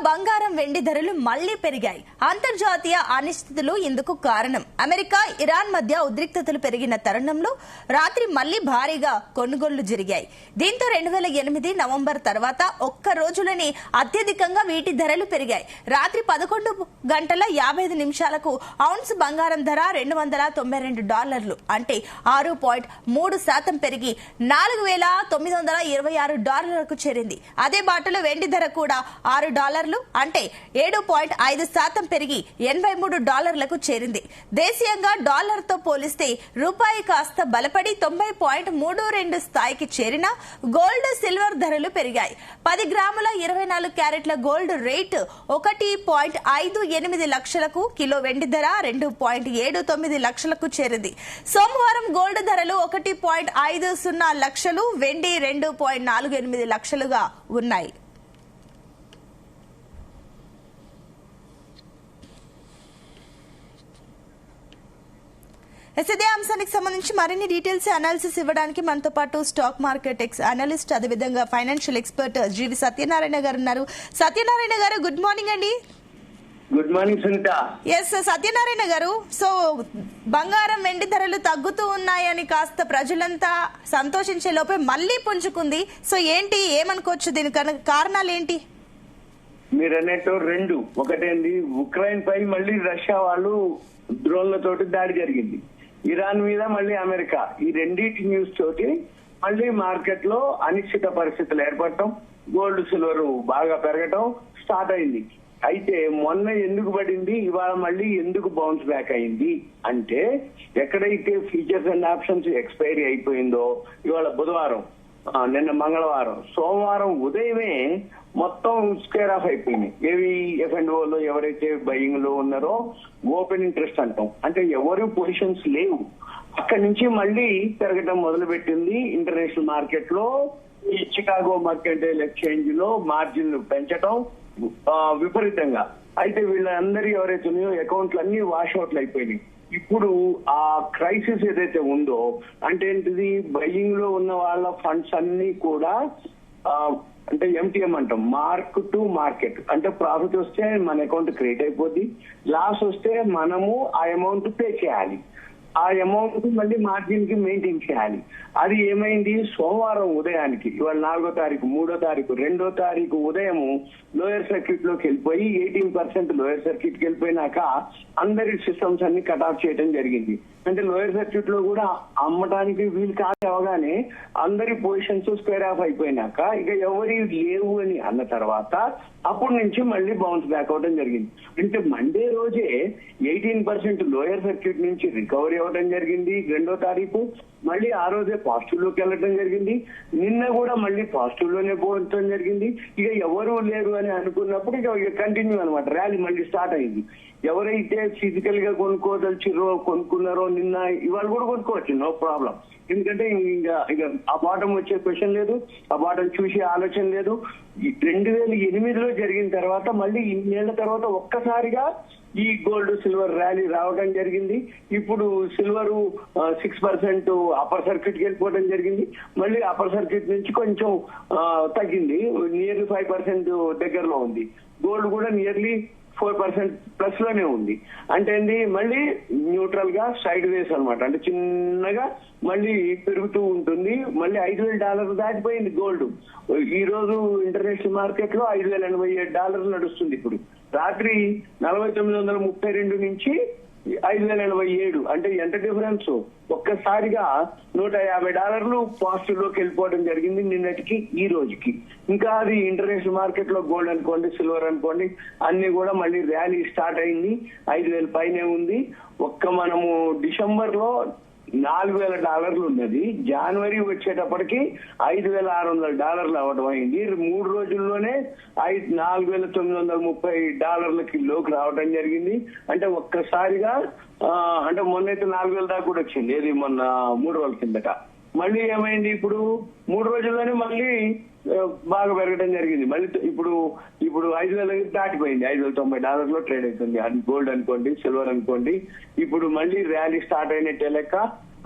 బంగారం వెండి ధరలు మళ్లీ పెరిగాయి. అంతర్జాతీయ అనిశ్చితులు ఇందుకు కారణం. అమెరికా ఇరాన్ మధ్య ఉద్రిక్తతలు పెరిగిన తరుణంలో రాత్రి మళ్లీ భారీగా కొనుగోళ్లు జరిగాయి. దీంతో 2008 నవంబర్ తర్వాత ఒక్క రోజులోనే అత్యధికంగా వీటి ధరలు పెరిగాయి. రాత్రి 11:55 ఔన్స్ బంగారం ధర $292 అంటే 6.3% పెరిగి $4,926కు చేరింది. అదే బాటలో వెండి ధర కూడా $6 అంటే 7.5% పెరిగి $83లకు చేరింది. దేశీయంగా డాలర్ తో పోలిస్తే రూపాయి కాస్త బలపడి 90.32 స్థాయికి చేరిన గోల్డ్ సిల్వర్ ధరలు పెరిగాయి. 10 గ్రాముల 24 క్యారెట్ల గోల్డ్ రేటు 1.58 లక్షలకు, కిలో వెండి ధర 2.79 లక్షలకు చేరింది. సోమవారం గోల్డ్ ధరలు 1.50 లక్షలు, వెండి 2.48 లక్షలుగా ఉన్నాయి. ఇదే అంశానికి సంబంధించి మరిన్ని డీటెయిల్స్ అనాలిసిస్ ఇవ్వడానికి మనతో పాటు స్టాక్ మార్కెట్ అనలిస్ట్, అదేవిధంగా ఫైనాన్షియల్ ఎక్స్పర్ట్ జీవి సత్యనారాయణ గారు ఉన్నారు. సత్యనారాయణ గారు, గుడ్ మార్నింగ్ అండి. Good morning Sunitha. Yes Satyanarayana గారు, సో బంగారం వెండి ధరలు తగ్గుతూ ఉన్నాయని కాస్త ప్రజలంతా సంతోషించే లోపే మళ్లీ పుంజుకుంది. సో ఏంటి, ఏమనుకోవచ్చు, దీనికి కారణాలు ఏంటి? మీరు అన్నట్టు రెండు, ఒకటేంది ఉక్రెయిన్ పై మళ్ళీ రష్యా వాళ్ళు డ్రోన్లతోటి దాడి జరిగింది. ఇరాన్ మీద మళ్ళీ అమెరికా, ఈ రెండింటి న్యూస్ తోటి మళ్ళీ మార్కెట్ లో అనిశ్చిత పరిస్థితులు ఏర్పడటం, గోల్డ్ సిల్వర్ బాగా పెరగటం స్టార్ట్ అయింది. అయితే మొన్న ఎందుకు పడింది, ఇవాళ మళ్ళీ ఎందుకు బౌన్స్ బ్యాక్ అయింది అంటే, ఎక్కడైతే ఫీచర్స్ అండ్ ఆప్షన్స్ ఎక్స్పైరీ అయిపోయిందో, ఇవాళ బుధవారం, నిన్న మంగళవారం, సోమవారం ఉదయమే మొత్తం స్క్వేర్ ఆఫ్ అయిపోయినాయి. ఏవి F&Oలో ఎవరైతే బయింగ్ లో ఉన్నారో ఓపెన్ ఇంట్రెస్ట్ అంటాం, అంటే ఎవరు పొజిషన్స్ లేవు. అక్కడి నుంచి మళ్ళీ పెరగడం మొదలు పెట్టింది. ఇంటర్నేషనల్ మార్కెట్ లో ఈ చికాగో మర్కెంటైల్ ఎక్స్చేంజ్ లో మార్జిన్లు పెంచడం విపరీతంగా. అయితే వీళ్ళందరూ ఎవరైతే ఉన్నాయో అకౌంట్లు అన్ని వాష్అవుట్లు అయిపోయినాయి. ఇప్పుడు ఆ క్రైసిస్ ఏదైతే ఉందో, అంటే ఏంటిది, బయింగ్ లో ఉన్న వాళ్ళ ఫండ్స్ అన్ని కూడా అంటే MTM అంటాం, మార్క్ టు మార్కెట్. అంటే ప్రాఫిట్ వస్తే మన అకౌంట్ క్రియేట్ అయిపోద్ది, లాస్ వస్తే మనము ఆ అమౌంట్ పే చేయాలి, ఆ అమౌంట్ మళ్ళీ మార్జిన్ కి మెయింటైన్ చేయాలి. అది ఏమైంది, సోమవారం ఉదయానికి, ఇవాళ 4వ తారీఖు, 3వ తారీఖు, 2వ తారీఖు ఉదయము లోయర్ సర్క్యూట్ లోకి వెళ్ళిపోయి 18% లోయర్ సర్క్యూట్ కి వెళ్ళిపోయినాక అందరి సిస్టమ్స్ అన్ని కట్ ఆఫ్ చేయడం జరిగింది. అంటే లోయర్ సర్క్యూట్ లో కూడా అమ్మటానికి వీలు కావగానే అందరి పొజిషన్స్ స్క్వేర్ ఆఫ్ అయిపోయినాక ఇక ఎవరి లేవు అని అన్న తర్వాత అప్పటి నుంచి మళ్ళీ బౌన్స్ బ్యాక్ అవడం జరిగింది. అంటే మండే రోజే 18% లోయర్ సర్క్యూట్ నుంచి రికవరీ అవడం జరిగింది 2వ తారీఖు. మళ్ళీ ఆ రోజే పాజిటివ్ లోకి వెళ్ళడం జరిగింది. నిన్న కూడా మళ్ళీ పాజిటివ్ లోనే పోవడం జరిగింది. ఇక ఎవరు లేరు అని అనుకున్నప్పుడు ఇక కంటిన్యూ అనమాట, ర్యాలీ మళ్ళీ స్టార్ట్ అయింది. ఎవరైతే ఫిజికల్ గా కొనుక్కోదలిచిరో కొనుక్కున్నారో నిన్న, ఇవాళ కూడా కొనుక్కోవచ్చు, నో ప్రాబ్లం. ఎందుకంటే ఇక ఆ బాటం వచ్చే క్వశ్చన్ లేదు, ఆ బాటం చూసే ఆలోచన లేదు. 2008లో జరిగిన తర్వాత మళ్ళీ ఇన్నేళ్ల తర్వాత ఒక్కసారిగా ఈ గోల్డ్ సిల్వర్ ర్యాలీ రావడం జరిగింది. ఇప్పుడు సిల్వర్ 6% అప్పర్ సర్క్యూట్ కి వెళ్ళిపోవడం జరిగింది. మళ్ళీ అప్పర్ సర్క్యూట్ నుంచి కొంచెం తగ్గింది, నియర్లీ 5% దగ్గరలో ఉంది. గోల్డ్ కూడా నియర్లీ 4% ప్లస్ లోనే ఉంది. అంటే ఏంది, మళ్ళీ న్యూట్రల్ గా సైడ్ వేస్ అనమాట, అంటే చిన్నగా మళ్ళీ పెరుగుతూ ఉంటుంది. మళ్ళీ $5,000 దాటిపోయింది గోల్డ్. ఈ రోజు ఇంటర్నేషనల్ మార్కెట్ లో $5,087 నడుస్తుంది. ఇప్పుడు రాత్రి 4,932 నుంచి 5,087, అంటే ఎంత డిఫరెన్స్, ఒక్కసారిగా $150 పాజిటివ్ లోకి వెళ్ళిపోవడం జరిగింది నిన్నటికి ఈ రోజుకి. ఇంకా అది ఇంటర్నేషనల్ మార్కెట్ లో గోల్డ్ అనుకోండి, సిల్వర్ అనుకోండి, అన్ని కూడా మళ్ళీ ర్యాలీ స్టార్ట్ అయింది. 5,000 పైనే ఉంది. మనము డిసెంబర్ లో $4,000 ఉన్నది, జనవరి వచ్చేటప్పటికి $5,600 అవడం అయింది. 3 రోజుల్లోనే $4,930 లోకి రావడం జరిగింది. అంటే ఒక్కసారిగా అంటే మొన్నైతే 4,000 దాకా కూడా వచ్చింది, ఏది మొన్న 3 రోజుల కిందట. మళ్ళీ ఏమైంది, ఇప్పుడు 3 రోజుల్లోనే మళ్ళీ బాగా పెరగడం జరిగింది. మళ్ళీ ఇప్పుడు 5,000 దాటిపోయింది. $590 ట్రేడ్ అవుతుంది. అది గోల్డ్ అనుకోండి, సిల్వర్ అనుకోండి. ఇప్పుడు మళ్ళీ ర్యాలీ స్టార్ట్ అయినట్టే లెక్క.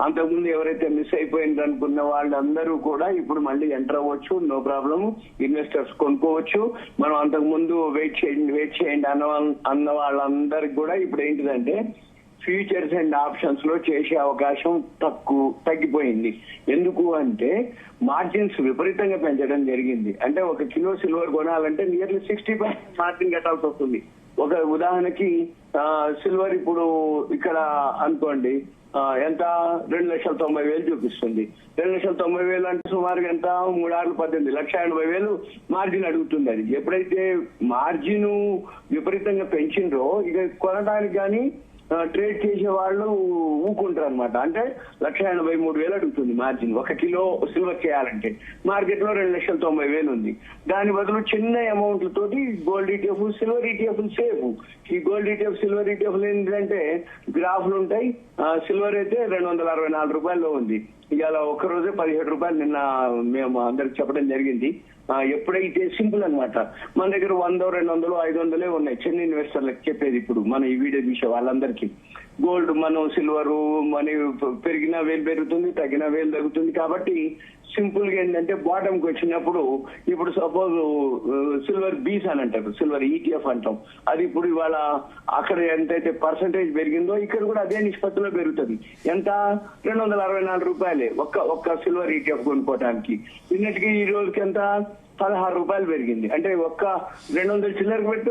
అంతకుముందు ఎవరైతే మిస్ అయిపోయింది అనుకున్న వాళ్ళందరూ కూడా ఇప్పుడు మళ్ళీ ఎంటర్ అవ్వచ్చు, నో ప్రాబ్లం. ఇన్వెస్టర్స్ కొనుక్కోవచ్చు. మనం అంతకుముందు వెయిట్ చేయండి అన్న వాళ్ళందరికి కూడా ఇప్పుడు ఏంటిదంటే ఫ్యూచర్స్ అండ్ ఆప్షన్స్ లో చేసే అవకాశం తగ్గిపోయింది. ఎందుకు అంటే మార్జిన్స్ విపరీతంగా పెంచడం జరిగింది. అంటే 1 కిలో సిల్వర్ కొనాలంటే నియర్లీ 60% మార్జిన్ కట్టాల్సి వస్తుంది. ఒక ఉదాహరణకి సిల్వర్ ఇప్పుడు ఇక్కడ అనుకోండి ఎంత 2,90,000 చూపిస్తుంది. 2,90,000 అంటే సుమారుగా ఎంత 3,18,80,000 మార్జిన్ అడుగుతుంది. అది ఎప్పుడైతే మార్జిన్ విపరీతంగా పెంచిండ్రో ఇక కొనడానికి కానీ ట్రేడ్ చేసే వాళ్ళు ఊకుంటారు అనమాట. అంటే 1,83,000 అడుగుతుంది మార్జిన్ 1 కిలో సిల్వర్ చేయాలంటే. మార్కెట్ లో 2,90,000 ఉంది. దాని బదులు చిన్న అమౌంట్ల తోటి gold ETF, silver ETF safe. ఈ గోల్డ్ ETF, సిల్వర్ ETF ఏంటంటే గ్రాఫ్లు ఉంటాయి. సిల్వర్ అయితే $264 ఉంది. ఇవాళ ఒక్కరోజే $17 నిన్న మేము అందరికి చెప్పడం జరిగింది. ఎప్పుడైతే సింపుల్ అనమాట, మన దగ్గర 100, 200, 500 ఉన్నాయి చిన్న ఇన్వెస్టర్లకు చెప్పేది. ఇప్పుడు మనం ఈ వీడియో చూసే వాళ్ళందరికీ గోల్డ్ మనం సిల్వర్ మనీ పెరిగినా వేలు పెరుగుతుంది, తగ్గినా వేలు తగ్గుతుంది. కాబట్టి సింపుల్ గా ఏంటంటే బాటమ్ కి వచ్చినప్పుడు ఇప్పుడు సపోజ్ సిల్వర్ బీస్ అని అంటారు, సిల్వర్ ETF అంటాం. అది ఇప్పుడు ఇవాళ అక్కడ ఎంతైతే పర్సంటేజ్ పెరిగిందో ఇక్కడ కూడా అదే నిష్పత్తిలో పెరుగుతుంది. ఎంత? $264 ఒక్క సిల్వర్ ETF కొనుక్కోవడానికి. ఇన్నిటికీ ఈ రోజుకి ఎంత? $16 పెరిగింది. అంటే 200 చిల్లరకు పెట్టి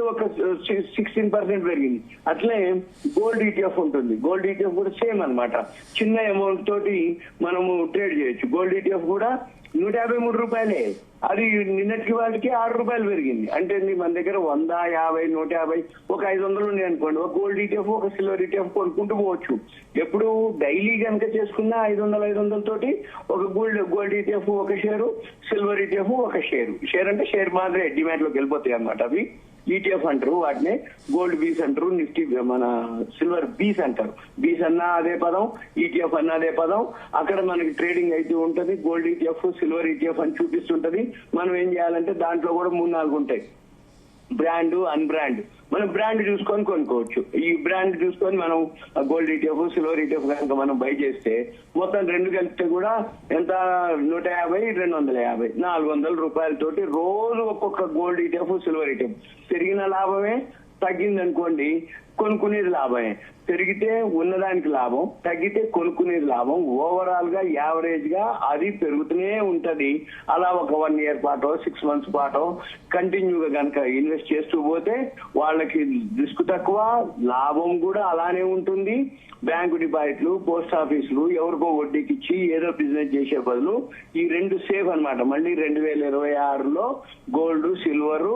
16% పెరిగింది. అట్లే గోల్డ్ ETF ఉంటుంది. గోల్డ్ ETF కూడా సేమ్ అన్నమాట. చిన్న అమౌంట్ తోటి మనము ట్రేడ్ చేయొచ్చు. గోల్డ్ ETF కూడా $153. అది నిన్నటికి వాళ్ళకి $6 పెరిగింది. అంటే మన దగ్గర 100, 50, 150, ఒక 500 ఉన్నాయి అనుకోండి. ఒక గోల్డ్ ETF, ఒక సిల్వర్ ETF కొనుక్కుంటూ పోవచ్చు. ఎప్పుడు డైలీ కనుక చేసుకున్న 500 తోటి ఒక గోల్డ్ ETF ఒక షేరు, సిల్వర్ ETF ఒక షేరు. షేర్ అంటే షేర్ మాదిరే డిమాండ్ లోకి వెళ్ళిపోతాయి అన్నమాట. అవి ETF అంటారు, వాటిని గోల్డ్ బీస్ అంటారు, నిఫ్టీ మన సిల్వర్ బీస్ అంటారు. బీస్ అన్నా అదే పదం, ETF అన్నా అదే పదం. అక్కడ మనకి ట్రేడింగ్ అయితే ఉంటది. గోల్డ్ ETF, సిల్వర్ ETF అని చూపిస్తుంటది. మనం ఏం చేయాలంటే దాంట్లో కూడా 3-4 ఉంటాయి, బ్రాండ్, అన్బ్రాండ్. మనం బ్రాండ్ చూసుకొని కొనుక్కోవచ్చు. ఈ బ్రాండ్ చూసుకొని మనం గోల్డ్ ETF, సిల్వర్ ETF కనుక మనం బై చేస్తే మొత్తం రెండు కలిపితే కూడా ఎంత? 150, 250, $400 తోటి రోజు ఒక్కొక్క గోల్డ్ ETF, సిల్వర్ ETF. పెరిగిన లాభమే, తగ్గిందనుకోండి కొనుక్కునేది లాభమే. పెరిగితే ఉన్నదానికి లాభం, తగ్గితే కొనుక్కునేది లాభం. ఓవరాల్ గా యావరేజ్ గా అది పెరుగుతూనే ఉంటది. అలా ఒక 1 year పాటో 6 months పాటో కంటిన్యూగా కనుక ఇన్వెస్ట్ చేస్తూ పోతే వాళ్ళకి రిస్క్ తక్కువ, లాభం కూడా అలానే ఉంటుంది. బ్యాంకు డిపాజిట్లు, పోస్ట్ ఆఫీసులు ఎవరికో వడ్డీకి ఇచ్చి ఏదో బిజినెస్ చేసే బదులు ఈ రెండు సేఫ్ అన్నమాట. మళ్ళీ 2026లో గోల్డ్, సిల్వర్,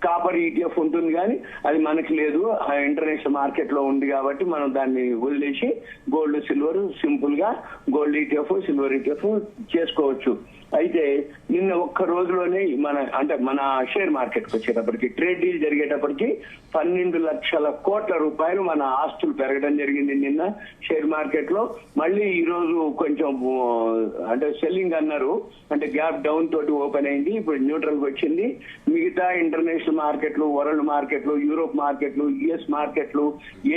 కాపర్ ETF ఉంటుంది. కానీ అది మనకి లేదు, ఇంటర్నేషనల్ మార్కెట్ లో ఉంది కాబట్టి మనం దాన్ని వదిలేసి గోల్డ్, సిల్వర్ సింపుల్ గా గోల్డ్ ETF, సిల్వర్ ETF చేసుకోవచ్చు. అయితే నిన్న ఒక్క రోజులోనే మన షేర్ మార్కెట్ కి వచ్చేటప్పటికి, ట్రేడ్ డీల్ జరిగేటప్పటికి 12 లక్షల కోట్ల రూపాయలు మన ఆస్తులు పెరగడం జరిగింది నిన్న షేర్ మార్కెట్ లో. మళ్ళీ ఈ రోజు కొంచెం అంటే సెల్లింగ్ అన్నారు, అంటే గ్యాప్ డౌన్ తోటి ఓపెన్ అయింది. ఇప్పుడు న్యూట్రల్ వచ్చింది. మిగతా ఇంటర్నేషనల్ మార్కెట్లు, వరల్డ్ మార్కెట్లు, యూరోప్ మార్కెట్లు, US మార్కెట్లు,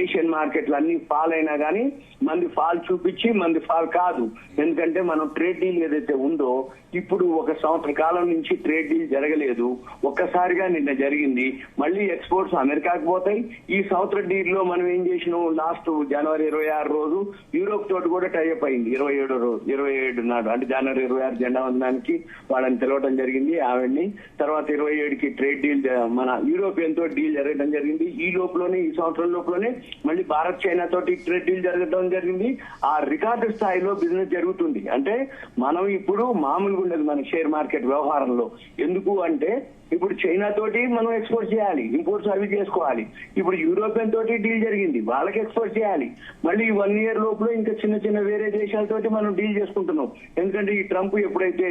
ఏషియన్ మార్కెట్లు అన్ని ఫాల్ అయినా కానీ మంది ఫాల్ చూపించి మంది ఫాల్ కాదు. ఎందుకంటే మనం ట్రేడ్ డీల్ ఏదైతే ఉందో ఇప్పుడు 1 సంవత్సర కాలం నుంచి ట్రేడ్ డీల్ జరగలేదు. ఒక్కసారిగా నిన్న జరిగింది. మళ్ళీ ఎక్స్పోర్ట్స్ అమెరికాకు పోతాయి. ఈ సంవత్సర డీల్ లో మనం ఏం చేసినాం, లాస్ట్ జనవరి 26 రోజు యూరోప్ తోటి కూడా టైఅప్ అయింది. 27 నాడు, అంటే జనవరి 26 జెండా వందనానికి వాళ్ళని తెలవడం జరిగింది ఆవిడ్ని. తర్వాత 27కి ట్రేడ్ డీల్ మన యూరోపియన్ తోటి డీల్ జరగడం జరిగింది. ఈ సంవత్సరం లోపలనే మళ్ళీ భారత్, చైనా తోటి ట్రేడ్ డీల్ జరగడం జరిగింది. ఆ రికార్డు స్థాయిలో బిజినెస్ జరుగుతుంది. అంటే మనం ఇప్పుడు మామూలుగా ఉండదు మన షేర్ మార్కెట్ వ్యవహారంలో. ఎందుకు అంటే ఇప్పుడు చైనా తోటి మనం ఎక్స్పోర్ట్ చేయాలి, ఇంపోర్ట్స్ అవి చేసుకోవాలి. ఇప్పుడు యూరోపియన్ తోటి డీల్ జరిగింది, వాళ్ళకి ఎక్స్పోర్ట్ చేయాలి. మళ్ళీ 1 year లోపల ఇంకా చిన్న చిన్న వేరే దేశాలతోటి మనం డీల్ చేసుకుంటున్నాం. ఎందుకంటే ఈ ట్రంప్ ఎప్పుడైతే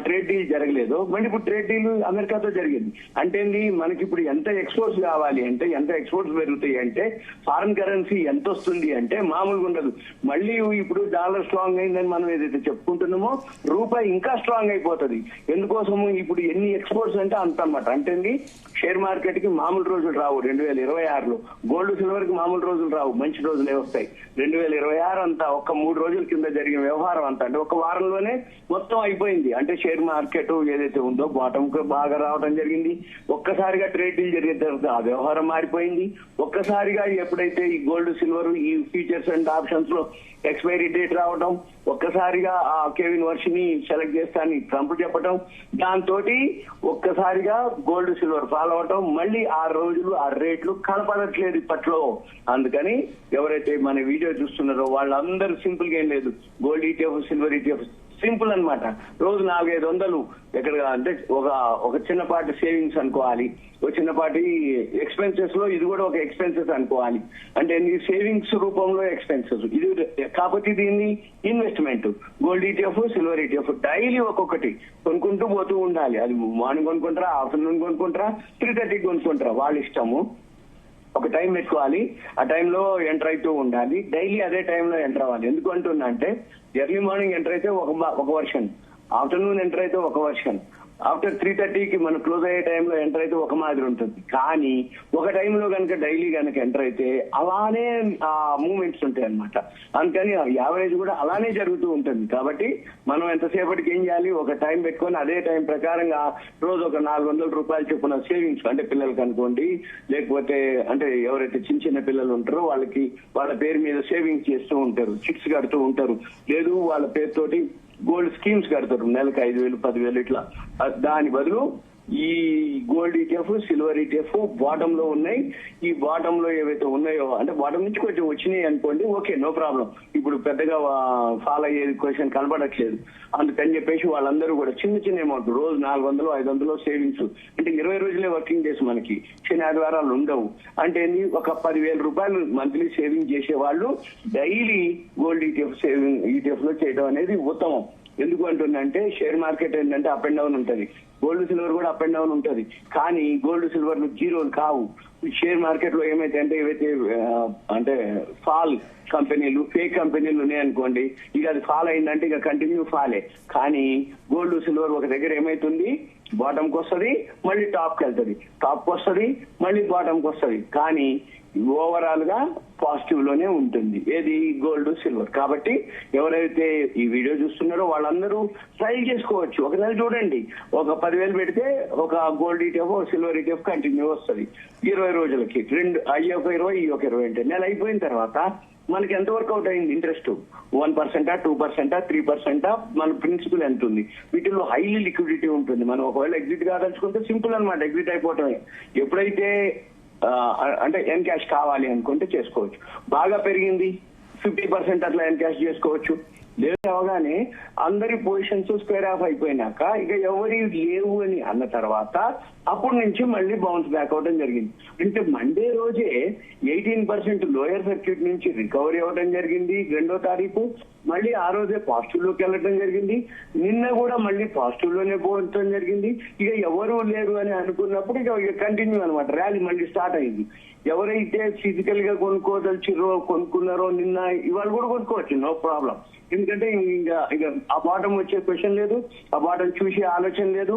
ట్రేడ్ డీల్ జరగలేదో మళ్ళీ ఇప్పుడు ట్రేడ్ డీల్ అమెరికాతో జరిగింది. అంటే మనకి ఇప్పుడు ఎంత ఎక్స్పోర్ట్స్ కావాలి అంటే, ఎంత ఎక్స్పోర్ట్స్ పెరుగుతాయి అంటే, ఫారెన్ కరెన్సీ ఎంత వస్తుంది అంటే మామూలుగా ఉండదు. మళ్ళీ ఇప్పుడు డాలర్ స్ట్రాంగ్ అయిందని మనం ఏదైతే చెప్పుకుంటున్నామో రూపాయి ఇంకా స్ట్రాంగ్ అయిపోతుంది. ఎందుకోసము ఇప్పుడు ఎన్ని ఎక్స్పోర్ట్స్ అంటే అంత అన్నమాట. అంటే షేర్ మార్కెట్ కి మామూలు రోజులు రావు 2026లో, గోల్డ్ సిల్వర్ కి మామూలు రోజులు రావు, మంచి రోజులే వస్తాయి. 2026 అంతా ఒక్క 3 రోజుల కింద జరిగిన వ్యవహారం అంతా అంటే ఒక వారంలోనే మొత్తం అయిపోయింది. అంటే షేర్ మార్కెట్ ఏదైతే ఉందో బాటమ్ కు బాగా రావడం జరిగింది. ఒక్కసారిగా ట్రేడ్ డీల్ జరిగిన తర్వాత ఆ వ్యవహారం మారిపోయింది. ఒక్కసారిగా ఎప్పుడైతే ఈ గోల్డ్ సిల్వర్ ఈ ఫ్యూచర్స్ అండ్ ఆప్షన్స్ లో ఎక్స్పైరీ డేట్ రావడం, ఒక్కసారిగా ఆ కెవిన్ వర్షిని సెలెక్ట్ చేస్తానని ట్రంప్ చెప్పడం, దాంతో ఒక్కసారిగా గోల్డ్ సిల్వర్ ఫాలో అవటం, మళ్ళీ ఆ రోజులు ఆ రేట్లు కనపడట్లేదు ఇప్పట్లో. అందుకని ఎవరైతే మన వీడియో చూస్తున్నారో వాళ్ళందరూ సింపుల్ గా ఏం లేదు, gold ETF silver ETF simple అన్నమాట. రోజు 400-500 ఎక్కడ అంటే ఒక చిన్నపాటి సేవింగ్స్ అనుకోవాలి, ఒక చిన్నపాటి ఎక్స్పెన్సెస్ లో ఇది కూడా ఒక ఎక్స్పెన్సెస్ అనుకోవాలి. అంటే సేవింగ్స్ రూపంలో ఎక్స్పెన్సెస్ ఇది. కాకపోతే దీన్ని investment gold ETF silver ETF daily ఒక్కొక్కటి కొనుక్కుంటూ పోతూ ఉండాలి. అది మార్నింగ్ కొనుక్కుంటారా, ఆఫ్టర్నూన్ కొనుక్కుంటారా, 3:30కి కొనుక్కుంటారా, వాళ్ళ ఇష్టము. ఒక టైం పెట్టుకోవాలి, ఆ టైంలో ఎంటర్ అవుతూ ఉండాలి, డైలీ అదే టైంలో ఎంటర్ అవ్వాలి. ఎందుకు అంటున్నా అంటే ఎర్లీ మార్నింగ్ ఎంటర్ అయితే ఒక వర్షన్, ఆఫ్టర్నూన్ ఎంటర్ అయితే ఒక వర్షన్, ఆఫ్టర్ 3:30కి మనం క్లోజ్ అయ్యే టైంలో ఎంటర్ అయితే ఒక మాదిరి ఉంటుంది. కానీ ఒక టైంలో కనుక డైలీ కనుక ఎంటర్ అయితే అలానే ఆ మూమెంట్స్ ఉంటాయి అనమాట. అందుకని యావరేజ్ కూడా అలానే జరుగుతూ ఉంటుంది. కాబట్టి మనం ఎంతసేపటికి ఏం చేయాలి, ఒక టైం పెట్టుకొని అదే టైం ప్రకారంగా రోజు ఒక 400 రూపాయలు చొప్పున సేవింగ్స్, అంటే పిల్లలకి అనుకోండి, లేకపోతే అంటే ఎవరైతే చిన్న చిన్న పిల్లలు ఉంటారో వాళ్ళకి వాళ్ళ పేరు మీద సేవింగ్స్ చేస్తూ ఉంటారు, చిట్స్ కడుతూ ఉంటారు, లేదు వాళ్ళ పేరుతోటి గోల్డ్ స్కీమ్స్ కడతారు, నెలకు 5,000 10,000 ఇట్లా. దాని బదులు ఈ gold ETF silver ETF bottom లో ఉన్నాయి. ఈ బాటమ్ లో ఏవైతే ఉన్నాయో అంటే బాటమ్ నుంచి కొంచెం వచ్చినాయి అనుకోండి, ఓకే నో ప్రాబ్లం. ఇప్పుడు పెద్దగా ఫాలో అయ్యేది క్వశ్చన్ కనబడట్లేదు. అందుకని చెప్పేసి వాళ్ళందరూ కూడా చిన్న చిన్న అమౌంట్ రోజు 400-500 సేవింగ్స్, అంటే 20 రోజులే వర్కింగ్ డేస్ మనకి, శని ఆదివారాలు ఉండవు. అంటే ఒక 10,000 రూపాయలు మంత్లీ సేవింగ్ చేసే వాళ్ళు డైలీ గోల్డ్ ఈటీఎఫ్ లో చేయడం అనేది ఉత్తమం. ఎందుకు అంటుందంటే షేర్ మార్కెట్ ఏంటంటే అప్ అండ్ డౌన్ ఉంటది, గోల్డ్ సిల్వర్ కూడా అప్ అండ్ డౌన్ ఉంటది. కానీ గోల్డ్ సిల్వర్ జీరోలు కావు. షేర్ మార్కెట్ లో ఏమైతే అంటే ఫాల్ కంపెనీలు, ఫేక్ కంపెనీలు ఉన్నాయనుకోండి, ఇక అది ఫాల్ అయిందంటే ఇక కంటిన్యూ ఫాలే. కానీ గోల్డ్ సిల్వర్ ఒక దగ్గర ఏమైతుంది, బాటమ్ కి వస్తుంది, మళ్ళీ టాప్ కి వెళ్తుంది, టాప్ కి వస్తుంది, మళ్ళీ బాటమ్ కి వస్తుంది. కానీ ఓవరాల్ గా పాజిటివ్ లోనే ఉంటుంది ఏది, గోల్డ్ సిల్వర్. కాబట్టి ఎవరైతే ఈ వీడియో చూస్తున్నారో వాళ్ళందరూ ట్రై చేసుకోవచ్చు. ఒక నెల చూడండి, ఒక 10,000 పెడితే ఒక gold ETF silver ETF continue వస్తుంది 20 రోజులకి. అయ్యి ఒక 20 ఈ ఒక 20 అంటే నెల అయిపోయిన తర్వాత మనకి ఎంత వర్కౌట్ అయింది ఇంట్రెస్ట్, 1%, 2%, 3%, మన ప్రిన్సిపల్ ఎంత ఉంది. వీటిల్లో హైలీ లిక్విడిటీ ఉంటుంది. మనం ఒకవేళ ఎగ్జిట్ కాదలుచుకుంటే సింపుల్ అనమాట, ఎగ్జిట్ అయిపోవటమే. ఎప్పుడైతే అంటే ఎన్ క్యాష్ కావాలి అనుకుంటే చేసుకోవచ్చు. బాగా పెరిగింది 50% అట్లా ఎన్ క్యాష్ చేసుకోవచ్చు. లేదు అవగానే అందరి పొజిషన్స్ స్క్వేర్ ఆఫ్ అయిపోయినాక ఇక ఎవరి లేవు అని అన్న తర్వాత అప్పటి నుంచి మళ్ళీ బౌన్స్ బ్యాక్ అవడం జరిగింది. అంటే మండే రోజే 18% లోయర్ సర్క్యూట్ నుంచి రికవరీ అవ్వడం జరిగింది 2వ తారీఖు. మళ్ళీ ఆ రోజే పాజిటివ్ లోకి వెళ్ళడం జరిగింది. నిన్న కూడా మళ్ళీ పాజిటివ్ లోనే పోవడం జరిగింది. ఇక ఎవరు లేరు అని అనుకున్నప్పుడు ఇక కంటిన్యూ అనమాట, ర్యాలీ మళ్ళీ స్టార్ట్ అయింది. ఎవరైతే ఫిజికల్ గా కొనుక్కోదలిచిరో కొనుక్కున్నారో నిన్న ఇవాళ కూడా కొనుక్కోవచ్చు, నో ప్రాబ్లం. ఎందుకంటే ఇక ఆ బాటం వచ్చే క్వశ్చన్ లేదు, ఆ బాటం చూసే ఆలోచన లేదు.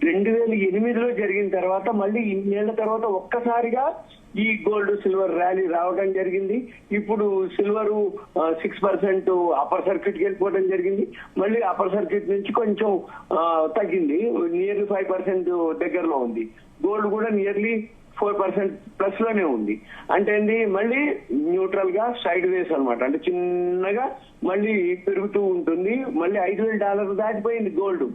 2008లో జరిగిన తర్వాత మళ్ళీ ఇన్నేళ్ల తర్వాత ఒక్కసారిగా ఈ గోల్డ్ సిల్వర్ ర్యాలీ రావడం జరిగింది. ఇప్పుడు సిల్వర్ 6% అప్పర్ సర్క్యూట్ కి వెళ్ళిపోవడం జరిగింది. మళ్ళీ అప్పర్ సర్క్యూట్ నుంచి కొంచెం తగ్గింది, నియర్లీ 5% దగ్గరలో ఉంది. గోల్డ్ కూడా నియర్లీ 4% ప్లస్ లోనే ఉంది. అంటే మళ్ళీ న్యూట్రల్ గా సైడ్ వేస్ అనమాట, అంటే చిన్నగా మళ్ళీ పెరుగుతూ ఉంటుంది. మళ్ళీ $5,000 దాటిపోయింది గోల్డ్.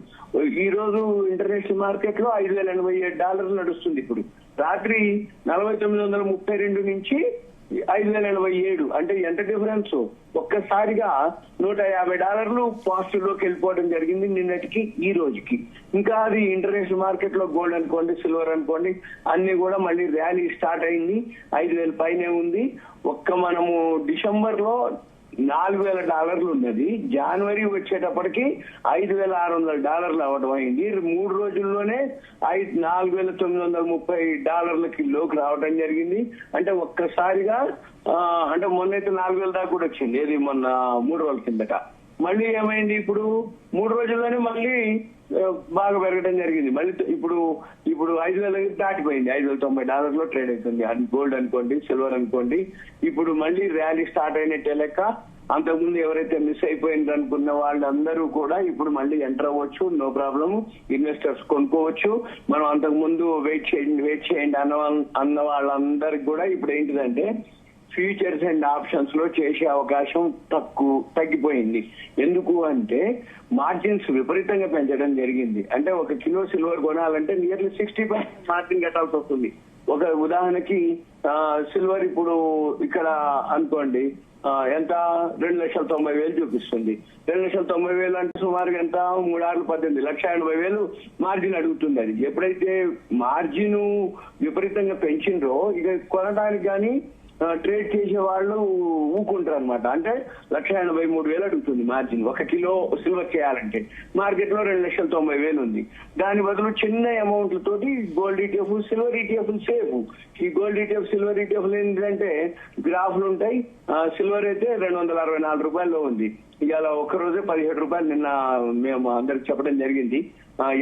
ఈ రోజు ఇంటర్నేషనల్ మార్కెట్ లో $5,087 నడుస్తుంది. ఇప్పుడు రాత్రి 4,932 నుంచి 5,087. అంటే ఎంత డిఫరెన్స్? ఒక్కసారిగా $150 పాజిటివ్ లోకి వెళ్ళిపోవడం జరిగింది నిన్నటికి ఈ రోజుకి. ఇంకా అది ఇంటర్నేషనల్ మార్కెట్ లో గోల్డ్ అనుకోండి, సిల్వర్ అనుకోండి, అన్ని కూడా మళ్ళీ ర్యాలీ స్టార్ట్ అయింది. 5,000 పైనే ఉంది. మనము డిసెంబర్ లో $4,000 ఉన్నది. జనవరి వచ్చేటప్పటికి $5,600 అవ్వడం అయింది. 3 రోజుల్లోనే $4,930 లోకి రావడం జరిగింది. అంటే ఒక్కసారిగా అంటే మొన్నైతే 4,000 దాకా కూడా వచ్చింది. ఏది మొన్న 3 రోజుల కిందట. మళ్ళీ ఏమైంది? ఇప్పుడు 3 రోజుల్లోనే మళ్ళీ బాగా పెరగడం జరిగింది. మళ్ళీ ఇప్పుడు 5,000 దాటిపోయింది. $5,090 ట్రేడ్ అవుతుంది. అది గోల్డ్ అనుకోండి, సిల్వర్ అనుకోండి. ఇప్పుడు మళ్ళీ ర్యాలీ స్టార్ట్ అయినట్టే లెక్క. అంతకుముందు ఎవరైతే మిస్ అయిపోయింది అనుకున్న వాళ్ళందరూ కూడా ఇప్పుడు మళ్ళీ ఎంటర్ అవ్వచ్చు. No problem. ఇన్వెస్టర్స్ కొనుక్కోవచ్చు. మనం అంతకుముందు వెయిట్ చేయండి అన్న వాళ్ళందరికి కూడా ఇప్పుడు ఏంటిదంటే ఫ్యూచర్స్ అండ్ ఆప్షన్స్ లో చేసే అవకాశం తగ్గిపోయింది. ఎందుకు అంటే మార్జిన్స్ విపరీతంగా పెంచడం జరిగింది. అంటే 1 కిలో సిల్వర్ కొనాలంటే నియర్లీ 60% మార్జిన్ కట్టాల్సి వస్తుంది. ఒక ఉదాహరణకి సిల్వర్ ఇప్పుడు ఇక్కడ అనుకోండి ఎంత 2,90,000 చూపిస్తుంది. 2,90,000 అంటే సుమారుగా ఎంత? 3,18,000 1,80,000 మార్జిన్ అడుగుతుంది. అది ఎప్పుడైతే మార్జిన్ విపరీతంగా పెంచిండ్రో ఇక కొనడానికి కానీ ట్రేడ్ చేసే వాళ్ళు ఊకుంటారు అనమాట. అంటే 1,83,000 అడుగుతుంది మార్జిన్ 1 కిలో సిల్వర్ చేయాలంటే. మార్కెట్ లో 2,90,000 ఉంది. దాని బదులు చిన్న అమౌంట్ల తోటి gold ETF, silver ETF safe. ఈ గోల్డ్ ETF, సిల్వర్ ETF ఏంటంటే గ్రాఫ్లు ఉంటాయి. సిల్వర్ అయితే $264 ఉంది. ఇవాళ ఒక్కరోజే $17 నిన్న మేము అందరికి చెప్పడం జరిగింది.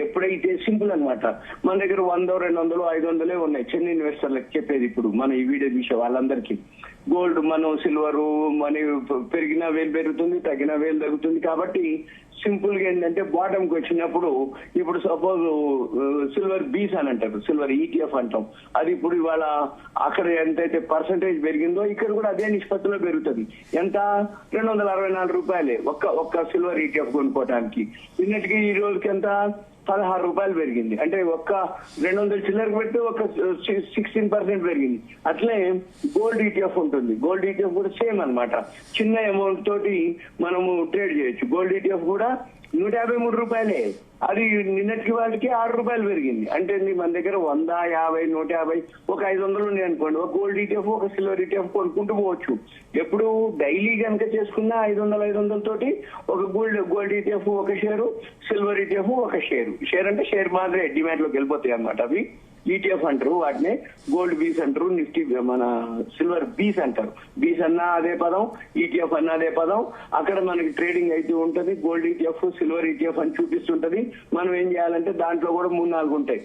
ఎప్పుడైతే సింపుల్ అనమాట. మన దగ్గర 100, 200, 500 ఉన్నాయి. చిన్న ఇన్వెస్టర్లకు చెప్పేది ఇప్పుడు మన ఈ వీడియో చూసే వాళ్ళందరికీ. గోల్డ్ మనం సిల్వర్ మనీ పెరిగినా వేలు పెరుగుతుంది, తగ్గినా వేలు తగ్గుతుంది. కాబట్టి సింపుల్ గా ఏంటంటే బాటమ్ కి వచ్చినప్పుడు ఇప్పుడు సపోజ్ సిల్వర్ బీస్ అని అంటారు, సిల్వర్ ETF అంటాం. అది ఇప్పుడు ఇవాళ అక్కడ ఎంతైతే పర్సంటేజ్ పెరిగిందో ఇక్కడ కూడా అదే నిష్పత్తిలో పెరుగుతుంది. ఎంత? $264 ఒక్క సిల్వర్ ETF కొనుక్కోవడానికి. నిన్నటికి ఈ రోజుకి ఎంత? $16 పెరిగింది. అంటే 200 చిల్లరకు పెట్టి 16% పెరిగింది. అట్లే గోల్డ్ ETF ఉంటుంది. గోల్డ్ ETF కూడా సేమ్ అన్నమాట. చిన్న అమౌంట్ తోటి మనము ట్రేడ్ చేయొచ్చు. గోల్డ్ ETF కూడా $153. అది నిన్నటికి వాళ్ళకి $6 పెరిగింది. అంటే మన దగ్గర 100, 50, 150, ఒక 500 ఉన్నాయి అనుకోండి. ఒక గోల్డ్ ETF, ఒక సిల్వర్ ETF కొనుక్కుంటూ పోవచ్చు. ఎప్పుడు డైలీ కనుక చేసుకున్న 500 తోటి ఒక గోల్డ్ ETF ఒక షేరు, సిల్వర్ ETF ఒక షేరు. షేర్ అంటే షేర్ మాదిరే డిమాండ్ లోకి వెళ్ళిపోతాయి అన్నమాట. అవి ETF అంటారు. వాటిని గోల్డ్ బీస్ అంటారు. నిఫ్టీ మన సిల్వర్ బీస్ అంటారు. బీస్ అన్నా అదే పదం, ETF అన్నా అదే పదం. అక్కడ మనకి ట్రేడింగ్ అయితే ఉంటది. గోల్డ్ ETF, సిల్వర్ ETF అని చూపిస్తుంటది. మనం ఏం చేయాలంటే దాంట్లో కూడా 3-4 ఉంటాయి.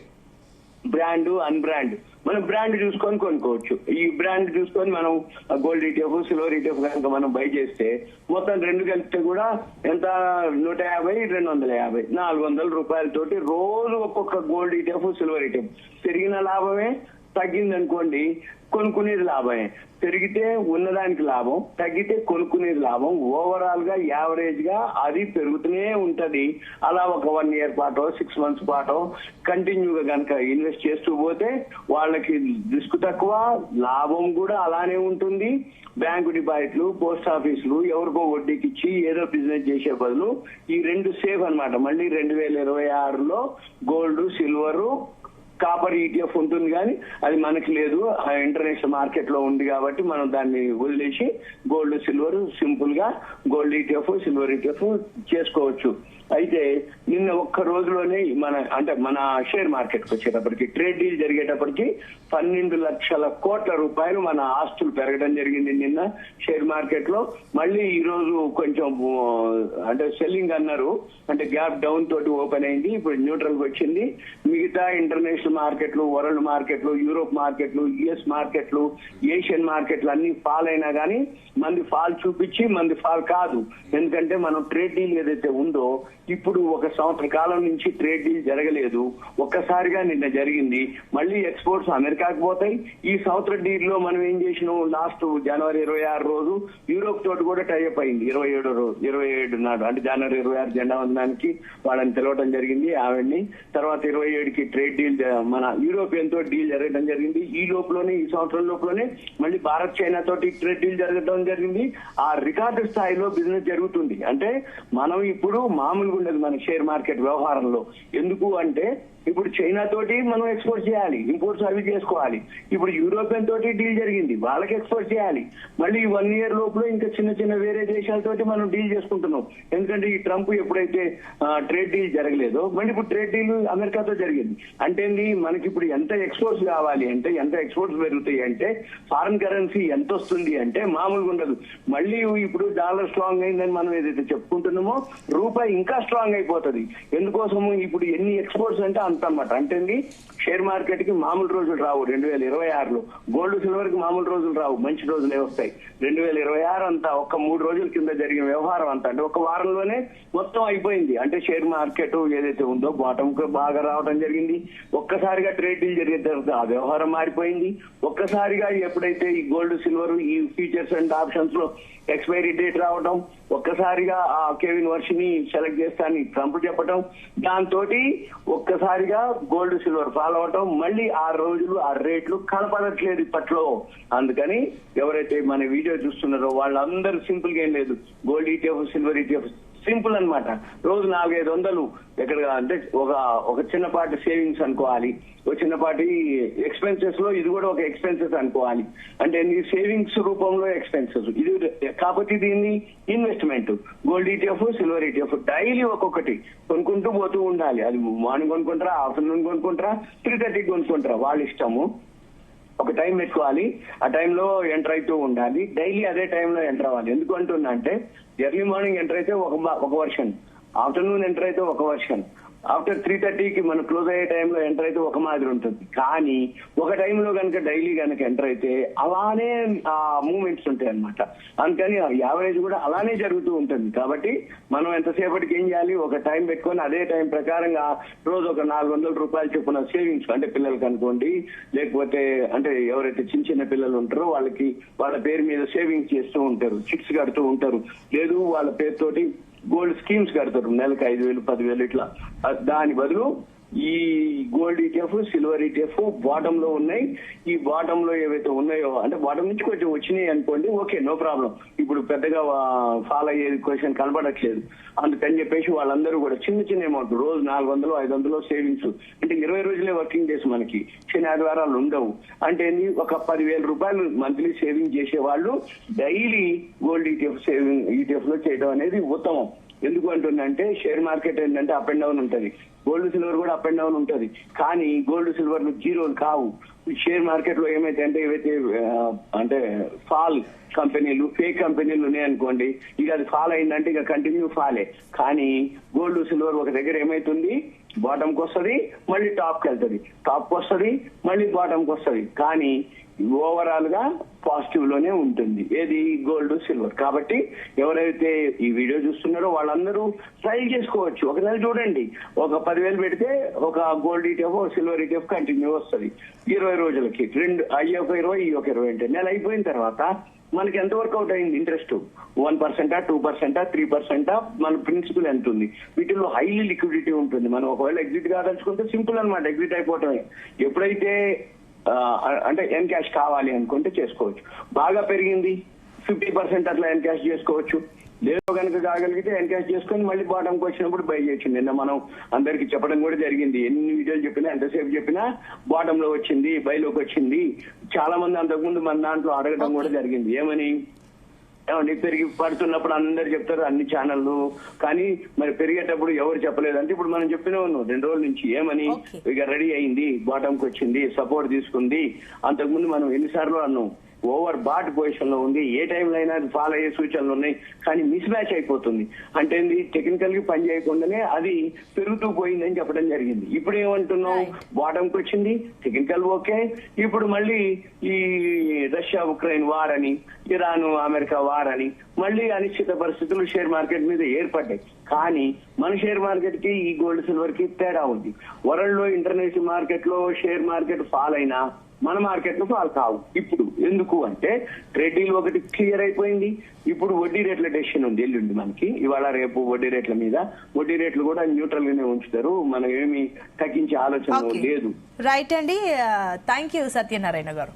Brand, unbrand. మనం బ్రాండ్ చూసుకొని కొనుక్కోవచ్చు. ఈ బ్రాండ్ చూసుకొని మనం గోల్డ్ ETF, సిల్వర్ ETF కనుక మనం బై చేస్తే మొత్తం 2 కలిపితే కూడా ఎంత? 150, 250, $400 తోటి రోజు ఒక్కొక్క గోల్డ్ ETF, సిల్వర్ ETF. పెరిగిన లాభమే, తగ్గింది అనుకోండి కొనుక్కునేది లాభమే. పెరిగితే ఉన్నదానికి లాభం, తగ్గితే కొనుక్కునేది లాభం. ఓవరాల్ గా యావరేజ్ గా అది పెరుగుతూనే ఉంటది. అలా ఒక 1 year పాటో 6 months పాటో కంటిన్యూగా కనుక ఇన్వెస్ట్ చేస్తూ పోతే వాళ్ళకి రిస్క్ తక్కువ, లాభం కూడా అలానే ఉంటుంది. బ్యాంకు డిపాజిట్లు, పోస్ట్ ఆఫీసులు ఎవరికో వడ్డీకి ఇచ్చి ఏదో బిజినెస్ చేసే బదులు ఈ 2 సేఫ్ అన్నమాట. మళ్ళీ 2026లో గోల్డ్, సిల్వర్, కాపర్ ETF ఉంటుంది. కానీ అది మనకి లేదు. ఇంటర్నేషనల్ మార్కెట్ లో ఉంది కాబట్టి మనం దాన్ని వదిలేసి గోల్డ్, సిల్వర్ సింపుల్ గా గోల్డ్ ETF, సిల్వర్ ETF చేసుకోవచ్చు. అయితే నిన్న ఒక్క రోజులోనే మన షేర్ మార్కెట్ కి వచ్చేటప్పటికి ట్రేడ్ డీల్ జరిగేటప్పటికి 12 లక్షల కోట్ల రూపాయలు మన ఆస్తులు పెరగడం జరిగింది నిన్న షేర్ మార్కెట్ లో. మళ్ళీ ఈ రోజు కొంచెం అంటే సెల్లింగ్ అన్నారు. అంటే గ్యాప్ డౌన్ తోటి ఓపెన్ అయింది. ఇప్పుడు న్యూట్రల్ కి వచ్చింది. మిగతా ఇంటర్నేషనల్ మార్కెట్లు, వరల్డ్ మార్కెట్లు, యూరోప్ మార్కెట్లు, US మార్కెట్లు, ఏషియన్ మార్కెట్లు అన్ని ఫాల్ అయినా కానీ మంది ఫాల్ చూపించి మంది ఫాల్ కాదు. ఎందుకంటే మనం ట్రేడ్ డీల్ ఏదైతే ఉందో ఇప్పుడు ఒక సంవత్సర కాలం నుంచి ట్రేడ్ డీల్ జరగలేదు, ఒక్కసారిగా నిన్న జరిగింది. మళ్ళీ ఎక్స్పోర్ట్స్ అమెరికాకు పోతాయి. ఈ సంవత్సర డీల్ లో మనం ఏం చేసినాం, లాస్ట్ జనవరి 26 రోజు యూరోప్ తోటి కూడా టైఅప్ అయింది. 27 నాడు, అంటే జనవరి 26 జెండా వందనానికి వాళ్ళని తెలవడం జరిగింది ఆవిడ్ని. తర్వాత 27కి ట్రేడ్ డీల్ మన యూరోపియన్ తోటి డీల్ జరగడం జరిగింది. ఈ సంవత్సరం లోపలనే మళ్ళీ భారత్ చైనా తోటి ట్రేడ్ డీల్ జరగడం జరిగింది. ఆ రికార్డు స్థాయిలో బిజినెస్ జరుగుతుంది. అంటే మనం ఇప్పుడు మామూలుగా ఉండదు మన షేర్ మార్కెట్ వ్యవహారంలో. ఎందుకు అంటే ఇప్పుడు చైనా తోటి మనం ఎక్స్పోర్ట్ చేయాలి, ఇంపోర్ట్స్ అవి చేసుకోవాలి. ఇప్పుడు యూరోపియన్ తోటి డీల్ జరిగింది, వాళ్ళకి ఎక్స్పోర్ట్ చేయాలి. మళ్ళీ 1 year లోపల ఇంకా చిన్న వేరే దేశాలతోటి మనం డీల్ చేసుకుంటున్నాం. ఎందుకంటే ఈ ట్రంప్ ఎప్పుడైతే ట్రేడ్ డీల్ జరగలేదో మళ్ళీ ఇప్పుడు ట్రేడ్ డీల్ అమెరికాతో జరిగింది. అంటే మనకి ఇప్పుడు ఎంత ఎక్స్పోర్ట్స్ కావాలి అంటే, ఎంత ఎక్స్పోర్ట్స్ పెరుగుతాయి అంటే, ఫారెన్ కరెన్సీ ఎంత వస్తుంది అంటే మామూలుగా ఉండదు. మళ్ళీ ఇప్పుడు డాలర్ స్ట్రాంగ్ అయిందని మనం ఏదైతే చెప్పుకుంటున్నామో రూపాయి ఇంకా స్ట్రాంగ్ అయిపోతుంది. ఎందుకోసము ఇప్పుడు ఎన్ని ఎక్స్పోర్ట్స్ అంటే అంత అన్నమాట. అంటే షేర్ మార్కెట్ కి మామూలు రోజులు రావు 2026లో. గోల్డ్ సిల్వర్ కి మామూలు రోజులు రావు, మంచి రోజులే వస్తాయి. 2026 అంతా ఒక 3 రోజుల కింద జరిగిన వ్యవహారం అంతా, అంటే ఒక వారంలోనే మొత్తం అయిపోయింది. అంటే షేర్ మార్కెట్ ఏదైతే ఉందో బాటమ్ కు బాగా రావడం జరిగింది. ఒక్కసారిగా ట్రేడ్ డీల్ జరిగిన తర్వాత ఆ వ్యవహారం మారిపోయింది. ఒక్కసారిగా ఎప్పుడైతే ఈ గోల్డ్ సిల్వర్ ఈ ఫ్యూచర్స్ అండ్ ఆప్షన్స్ లో ఎక్స్పైరీ డేట్ రావడం, ఒక్కసారిగా ఆ కెవిన్ వర్షిని సెలెక్ట్ చేస్తానని ట్రంప్ చెప్పడం, దాంతో ఒక్కసారిగా గోల్డ్ సిల్వర్ ఫాలో అవటం, మళ్ళీ 6 రోజులు ఆ రేట్లు కనపడట్లేదు ఇప్పట్లో. అందుకని ఎవరైతే మన వీడియో చూస్తున్నారో వాళ్ళందరూ సింపుల్ గా ఏం లేదు, gold ETF, silver ETF simple అన్నమాట. రోజు 400-500 ఎక్కడ అంటే ఒక చిన్నపాటి సేవింగ్స్ అనుకోవాలి, ఒక చిన్నపాటి ఎక్స్పెన్సెస్ లో ఇది కూడా ఒక ఎక్స్పెన్సెస్ అనుకోవాలి. అంటే సేవింగ్స్ రూపంలో ఎక్స్పెన్సెస్ ఇది. కాకపోతే దీన్ని investment gold ETF, silver ETF daily ఒక్కొక్కటి కొనుక్కుంటూ పోతూ ఉండాలి. అది మార్నింగ్ కొనుక్కుంటారా, ఆఫ్టర్నూన్ కొనుక్కుంటారా, 3:30కి కొనుక్కుంటారా, వాళ్ళ ఇష్టము. ఒక టైం పెట్టుకోవాలి, ఆ టైంలో ఎంటర్ అవుతూ ఉండాలి. డైలీ అదే టైంలో ఎంటర్ అవ్వాలి. ఎందుకు అంటున్నా అంటే ఎర్లీ మార్నింగ్ ఎంటర్ అయితే ఒక వర్షన్, ఆఫ్టర్నూన్ ఎంటర్ అయితే ఒక వర్షన్, ఆఫ్టర్ 3:30కి మనం క్లోజ్ అయ్యే టైంలో ఎంటర్ అయితే ఒక మాదిరి ఉంటుంది. కానీ ఒక టైంలో కనుక డైలీ కనుక ఎంటర్ అయితే అలానే ఆ మూమెంట్స్ ఉంటాయి అనమాట. అందుకని యావరేజ్ కూడా అలానే జరుగుతూ ఉంటుంది. కాబట్టి మనం ఎంతసేపటికి ఏం చేయాలి, ఒక టైం పెట్టుకొని అదే టైం ప్రకారంగా రోజు ఒక 400 రూపాయలు చొప్పున సేవింగ్స్, అంటే పిల్లలకి అనుకోండి, లేకపోతే అంటే ఎవరైతే చిన్న పిల్లలు ఉంటారో వాళ్ళ పేరు మీద సేవింగ్స్ చేస్తూ ఉంటారు, చిట్స్ కడుతూ ఉంటారు. లేదు వాళ్ళ పేరుతోటి గోల్డ్ స్కీమ్స్ కడతారు, నెలకు 5,000, 10,000 ఇట్లా. దాని బదులు ఈ gold ETF, silver ETF bottom లో ఉన్నాయి. ఈ బాటమ్ లో ఏవైతే ఉన్నాయో, అంటే బాటమ్ నుంచి కొంచెం వచ్చినాయి అనుకోండి, ఓకే, నో ప్రాబ్లం. ఇప్పుడు పెద్దగా ఫాలో అయ్యేది క్వశ్చన్ కనబడట్లేదు. అందుకని చెప్పేసి వాళ్ళందరూ కూడా చిన్న అమౌంట్, రోజు 400, 500 సేవింగ్స్. అంటే 20 రోజులే వర్కింగ్ డేస్ మనకి, శని ఆదివారాలు ఉండవు. అంటే ఒక 10,000 రూపాయలు మంత్లీ సేవింగ్ చేసే వాళ్ళు డైలీ గోల్డ్ ఈటీఎఫ్ లో చేయడం అనేది ఉత్తమం. ఎందుకు అంటున్నా అంటే షేర్ మార్కెట్ ఏంటంటే అప్ అండ్ డౌన్ ఉంటుంది, గోల్డ్ సిల్వర్ కూడా అప్ అండ్ డౌన్ ఉంటుంది. కానీ గోల్డ్ సిల్వర్లు జీరోలు కావు. షేర్ మార్కెట్ లో ఏమైతే అంటే ఫాల్ కంపెనీలు, ఫేక్ కంపెనీలు ఉన్నాయనుకోండి, ఇక అది ఫాల్ అయిందంటే ఇక కంటిన్యూ ఫాలే. కానీ గోల్డ్ సిల్వర్ ఒక దగ్గర ఏమైతుంది, బాటమ్ కి వస్తుంది, మళ్ళీ టాప్ కి వెళ్తుంది, టాప్ కి వస్తుంది, మళ్ళీ బాటమ్ కి వస్తుంది. కానీ ఓవరాల్ గా పాజిటివ్ లోనే ఉంటుంది ఏది, గోల్డ్ సిల్వర్. కాబట్టి ఎవరైతే ఈ వీడియో చూస్తున్నారో వాళ్ళందరూ ట్రై చేసుకోవచ్చు. ఒక నెల చూడండి, ఒక 10,000 పెడితే ఒక gold ETF, silver ETF continue వస్తుంది 20 రోజులకి. ఒక 20 అంటే నెల అయిపోయిన తర్వాత మనకి ఎంత వర్కౌట్ అయింది ఇంట్రెస్ట్, 1%, 2%, 3%, మన ప్రిన్సిపల్ ఎంత ఉంది. వీటిల్లో హైలీ లిక్విడిటీ ఉంటుంది. మనం ఒకవేళ ఎగ్జిట్ కాదలుచుకుంటే సింపుల్ అనమాట, ఎగ్జిట్ అయిపోవటమే. ఎప్పుడైతే అంటే ఎన్ క్యాష్ కావాలి అనుకుంటే చేసుకోవచ్చు. బాగా పెరిగింది 50% అట్లా ఎన్ క్యాష్ చేసుకోవచ్చు. లేదు కనుక కాగలిగితే ఎన్ క్యాష్ చేసుకొని మళ్ళీ బాటంకి వచ్చినప్పుడు బై చేయొచ్చు. నిన్న మనం అందరికి చెప్పడం కూడా జరిగింది. ఎన్ని వీడియోలు చెప్పినా, ఎంతసేపు చెప్పినా బాటంలో వచ్చింది, బైలోకి వచ్చింది. చాలా మంది అంతకుముందు మన దాంట్లో అడగడం కూడా జరిగింది, ఏమని పెరిగి పడుతున్నప్పుడు అందరు చెప్తారు అన్ని ఛానళ్ళు, కానీ మరి పెరిగేటప్పుడు ఎవరు చెప్పలేదంటే ఇప్పుడు మనం చెప్పినా ఉన్నాం 2 రోజుల నుంచి. ఏమని, ఇక రెడీ అయింది, బాటంకి వచ్చింది, సపోర్ట్ తీసుకుంది. అంతకుముందు మనం ఎన్నిసార్లు అన్నాం, ఓవర్ బాట్ పొజిషన్ లో ఉంది. ఏ టైంలో అయినా అది ఫాల్ అయ్యే సూచనలు ఉన్నాయి, కానీ మిస్ మ్యాచ్ అయిపోతుంది. అంటే టెక్నికల్ గా పని చేయకుండానే అది పెరుగుతూ పోయిందని చెప్పడం జరిగింది. ఇప్పుడు ఏమంటున్నాం, బాటంకి వచ్చింది, టెక్నికల్ ఓకే. ఇప్పుడు మళ్ళీ ఈ రష్యా ఉక్రెయిన్ వార్ అని, ఇరాన్ అమెరికా వార్ అని మళ్ళీ అనిశ్చిత పరిస్థితులు షేర్ మార్కెట్ మీద ఏర్పడ్డాయి. కానీ మన షేర్ మార్కెట్ కి ఈ గోల్డ్ సిల్వర్ కి తేడా ఉంది. వరల్డ్ లో ఇంటర్నేషనల్ మార్కెట్ లో షేర్ మార్కెట్ ఫాల్ అయినా మన మార్కెట్ లో ఫాల్ కావు. ఇప్పుడు ఎందుకు అంటే ట్రేడ్ డీల్ ఒకటి క్లియర్ అయిపోయింది. ఇప్పుడు వడ్డీ రేట్ల డెసిషన్ ఉంది ఎల్లుండి మనకి, ఇవాళ రేపు వడ్డీ రేట్ల మీద. వడ్డీ రేట్లు కూడా న్యూట్రల్ గానే ఉంచుతారు, మనం ఏమి తగ్గించే ఆలోచన లేదు. రైట్ అండి, థ్యాంక్ యూ సత్యనారాయణ గారు.